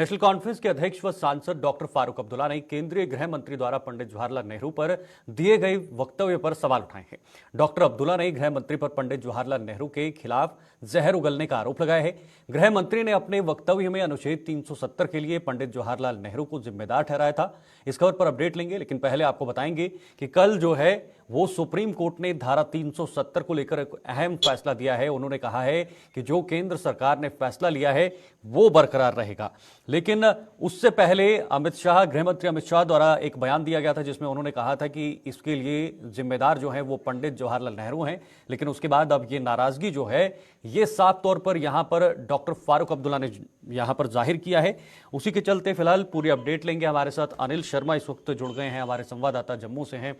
National conference के अध्यक्ष व सांसद डॉक्टर फारूक अब्दुल्ला ने केंद्रीय गृह मंत्री द्वारा पंडित जवाहरलाल नेहरू पर दिए गए वक्तव्य पर सवाल उठाए हैं। डॉक्टर अब्दुल्ला ने गृह मंत्री पर पंडित जवाहरलाल नेहरू के खिलाफ जहर उगलने का आरोप लगाया है। गृह मंत्री ने अपने वक्तव्य में अनुच्छेद 370 के लिए पंडित जवाहरलाल नेहरू को जिम्मेदार ठहराया था। इस खबर पर अपडेट लेंगे, लेकिन पहले आपको बताएंगे कि कल जो है वो सुप्रीम कोर्ट ने धारा 370 को लेकर एक अहम फैसला दिया है। उन्होंने कहा है कि जो केंद्र सरकार ने फैसला लिया है वो बरकरार रहेगा। लेकिन उससे पहले गृह मंत्री अमित शाह द्वारा एक बयान दिया गया था जिसमें उन्होंने कहा था कि इसके लिए जिम्मेदार जो है वो पंडित जवाहरलाल नेहरू हैं। लेकिन उसके बाद अब ये नाराजगी जो है ये साफ तौर पर यहां पर डॉक्टर फारूक अब्दुल्ला ने यहां पर जाहिर किया है। उसी के चलते फिलहाल पूरी अपडेट लेंगे। हमारे साथ अनिल शर्मा इस वक्त जुड़ गए हैं, हमारे संवाददाता जम्मू से हैं।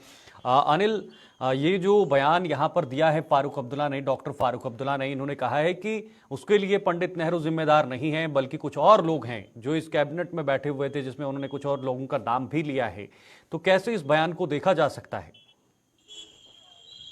अनिल, ये जो बयान यहां पर दिया है फारूक अब्दुल्ला ने, डॉक्टर फारूक अब्दुल्ला ने, इन्होंने कहा है कि उसके लिए पंडित नेहरू जिम्मेदार नहीं हैं बल्कि कुछ और लोग हैं जो इस कैबिनेट में बैठे हुए थे, जिसमें उन्होंने कुछ और लोगों का नाम भी लिया है। तो कैसे इस बयान को देखा जा सकता है?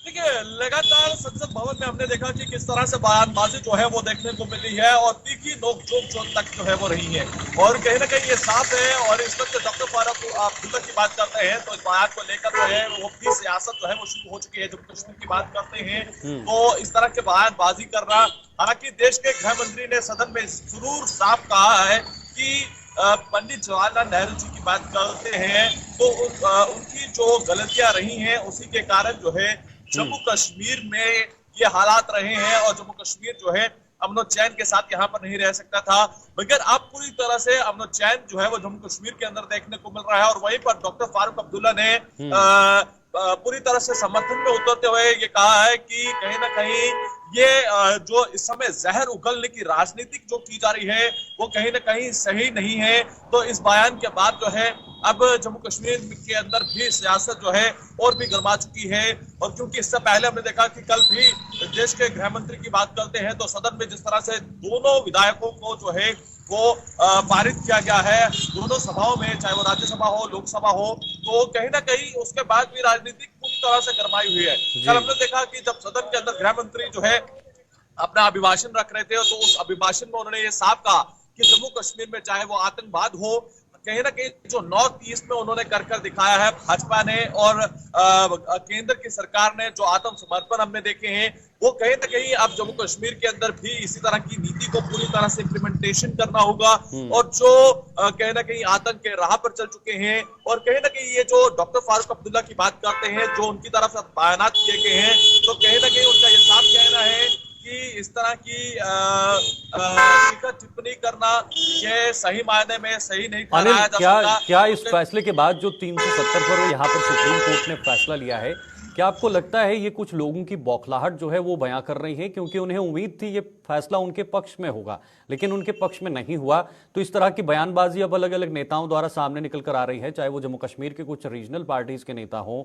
देखिए, लगातार संसद भवन में हमने देखा कि किस तरह से बयानबाजी जो है वो देखने को मिली है और तीखी नोकझोंक जो तक जो है वो रही है। और कहीं ना कहीं ये साफ है। और इस वक्त डॉक्टर फारूक अब्दुल्ला की बात करते हैं तो इस बयान को लेकर जो है वो भी सियासत जो है वो शुरू हो चुकी है। जम्मू कश्मीर की बात करते हैं तो इस तरह के बयानबाजी करना, हालांकि देश के गृह मंत्री ने सदन में जरूर साफ कहा है कि पंडित जवाहरलाल नेहरू जी की बात करते हैं तो उनकी जो गलतियां रही हैं उसी के कारण जो है जम्मू कश्मीर में ये हालात रहे हैं। और जम्मू कश्मीर जो है अमनो चैन के साथ यहाँ पर नहीं रह सकता था, मगर अब पूरी तरह से अमनो चैन जो है वो जम्मू कश्मीर के अंदर देखने को मिल रहा है। और वहीं पर डॉक्टर फारूक अब्दुल्ला ने पूरी तरह से समर्थन में उतरते हुए ये कहा है कि कहीं ना कहीं ये जो इस समय जहर उगलने की राजनीति जो की जा रही है वो कहीं ना कहीं सही नहीं है। तो इस बयान के बाद जो है अब जम्मू कश्मीर के अंदर भी सियासत जो है और भी गर्मा चुकी है। और क्योंकि इससे पहले हमने देखा कि कल भी देश के गृह मंत्री की बात करते हैं तो सदन में जिस तरह से दोनों विधायकों को जो है वो पारित किया गया है दोनों सभाओं में, चाहे वो राज्यसभा हो लोकसभा हो, तो कहीं ना कहीं उसके बाद भी राजनीति पूरी तरह से गर्माई हुई है। कल हमने देखा कि जब सदन के अंदर गृह मंत्री जो है अपना अभिभाषण रख रहे थे तो उस अभिभाषण में उन्होंने ये साफ कहा कि जम्मू कश्मीर में चाहे वो आतंकवाद हो, कहीं ना कहीं जो नॉर्थ ईस्ट में उन्होंने कर दिखाया है भाजपा ने और केंद्र की सरकार ने जो आत्म समर्पण हमने देखे हैं वो कहीं ना कहीं अब जम्मू कश्मीर के अंदर भी इसी तरह की नीति को पूरी तरह से इम्प्लीमेंटेशन करना होगा। और जो कहीं ना कहीं आतंक के राह पर चल चुके हैं और कहीं ना कहीं ये जो डॉक्टर फारूक अब्दुल्ला की बात करते हैं जो उनकी तरफ से बयान किए गए हैं तो कहीं ना कहीं उनका ये साफ कहना है कि इस तरह की टिप्पणी करना ये सही मायने में सही नहीं ठहराया जा सकता। क्या इस फैसले के बाद जो 370 पर यहाँ पर सुप्रीम कोर्ट ने फैसला लिया है, क्या आपको लगता है ये कुछ लोगों की बौखलाहट जो है वो बयां कर रही है? क्योंकि उन्हें उम्मीद थी ये फैसला उनके पक्ष में होगा, लेकिन उनके पक्ष में नहीं हुआ। तो इस तरह की बयानबाजी अब अलग अलग नेताओं द्वारा सामने निकल कर आ रही है, चाहे वो जम्मू कश्मीर के कुछ रीजनल पार्टीज के नेता हों,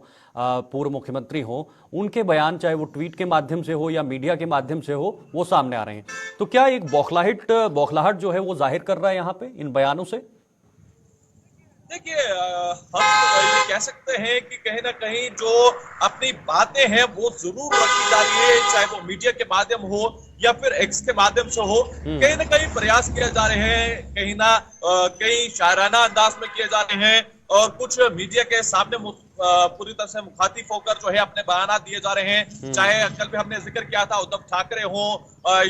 पूर्व मुख्यमंत्री हों, उनके बयान चाहे वो ट्वीट के माध्यम से हो या मीडिया के माध्यम से हो वो सामने आ रहे हैं। तो क्या एक बौखलाहट जो है वो जाहिर कर रहा है यहाँ पे इन बयानों से? देखिए, हम ये कह सकते हैं कि कहीं ना कहीं जो अपनी बातें हैं वो जरूर रखी जा रही है, चाहे वो मीडिया के माध्यम हो या फिर एक्स के माध्यम से हो। कहीं ना कहीं प्रयास किए जा रहे हैं, कहीं शायराना अंदाज में किए जा रहे हैं और कुछ मीडिया के सामने पूरी तरह से मुखातिब होकर जो है अपने बयान दिए जा रहे हैं। चाहे कल भी हमने जिक्र किया था उद्धव ठाकरे हो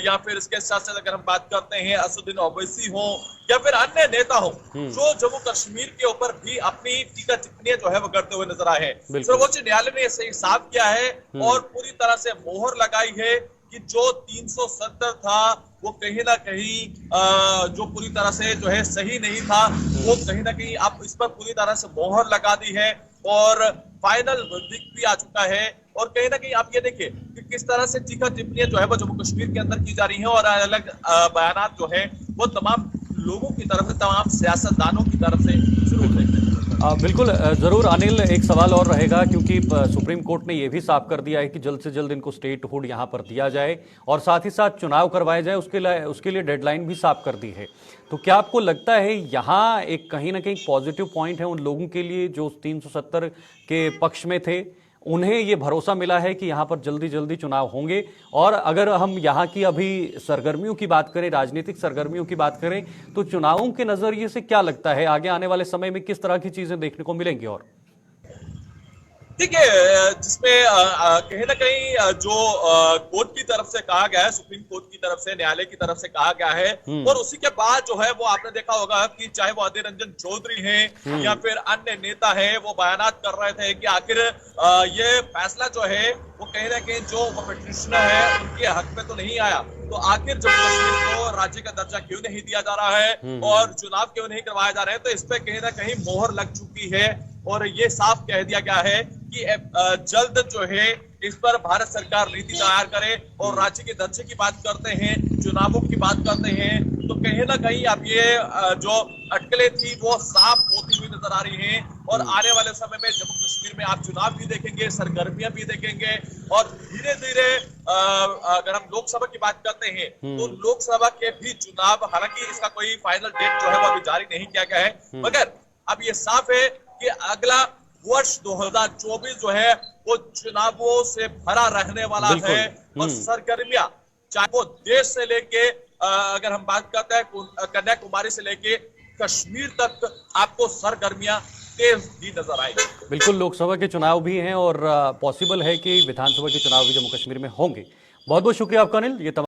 या फिर इसके साथ साथ अगर हम बात करते हैं असदुद्दीन ओवैसी हो या फिर अन्य नेता हो जो जम्मू कश्मीर के ऊपर भी अपनी टीका टिप्पणियां जो है वो करते हुए नजर आए हैं। सर्वोच्च न्यायालय ने इसे साफ किया है और पूरी तरह से मोहर लगाई है कि जो 370 था वो कहीं ना कहीं जो पूरी तरह से जो है सही नहीं था, वो कहीं ना कहीं अब इस पर पूरी तरह से मोहर लगा दी है और फाइनल वर्डिक्ट भी आ चुका है। और कहीं ना कहीं आप ये देखिए कि किस तरह से टीका टिप्पणियां जो है वो जम्मू कश्मीर के अंदर की जा रही हैं और अलग बयान जो है वो तमाम लोगों की तरफ से, तमाम सियासतदानों की तरफ से शुरू होते हैं। बिल्कुल जरूर अनिल, एक सवाल और रहेगा क्योंकि सुप्रीम कोर्ट ने यह भी साफ कर दिया है कि जल्द से जल्द इनको स्टेटहुड यहां पर दिया जाए और साथ ही साथ चुनाव करवाए जाए, उसके लिए डेडलाइन भी साफ कर दी है। तो क्या आपको लगता है यहां एक कहीं ना कहीं पॉजिटिव पॉइंट है उन लोगों के लिए जो 370 के पक्ष में थे उन्हें ये भरोसा मिला है कि यहाँ पर जल्दी जल्दी चुनाव होंगे। और अगर हम यहाँ की अभी सरगर्मियों की बात करें, राजनीतिक सरगर्मियों की बात करें, तो चुनावों के नजरिए से क्या लगता है आगे आने वाले समय में किस तरह की चीजें देखने को मिलेंगी? और देखिए, जिसमें कहीं ना कहीं जो कोर्ट की तरफ से कहा गया है, सुप्रीम कोर्ट की तरफ से, न्यायालय की तरफ से कहा गया है, और उसी के बाद जो है वो आपने देखा होगा कि चाहे वो अधीर रंजन चौधरी हैं या फिर अन्य नेता है, वो बयानात कर रहे थे कि आखिर ये फैसला जो है वो कहीं ना कहीं जो पिटिशनर है उनके हक में तो नहीं आया, तो आखिर जम्मू कश्मीर को राज्य का दर्जा क्यों नहीं दिया जा रहा है और चुनाव क्यों नहीं करवाए जा रहे हैं। तो इस पे कहीं ना कहीं मोहर लग चुकी है और ये साफ कह दिया गया है कि जल्द जो है इस पर भारत सरकार नीति तैयार करे। और राज्य के दर्जे की बात करते हैं, चुनावों की बात करते हैं, तो कहीं ना कहीं अब ये जो अटकलें थी वो साफ होती हुई नजर आ रही हैं। और आने वाले समय में जम्मू कश्मीर में आप चुनाव भी देखेंगे, सरगर्मियां भी देखेंगे, और धीरे धीरे अगर हम लोकसभा की बात करते हैं तो लोकसभा के भी चुनाव, हालांकि इसका कोई फाइनल डेट जो है वो अभी जारी नहीं किया गया है, मगर अब ये साफ है कि अगला वर्ष 2024 जो है वो चुनावों से भरा रहने वाला है। और सरगर्मियां चाहे वो देश से लेके अगर हम बात करते हैं कन्याकुमारी से लेके कश्मीर तक, आपको सरगर्मियां तेज ही नजर आएगी। बिल्कुल, लोकसभा के चुनाव भी हैं और पॉसिबल है कि विधानसभा के चुनाव भी जम्मू कश्मीर में होंगे। बहुत बहुत शुक्रिया आपका अनिल। ये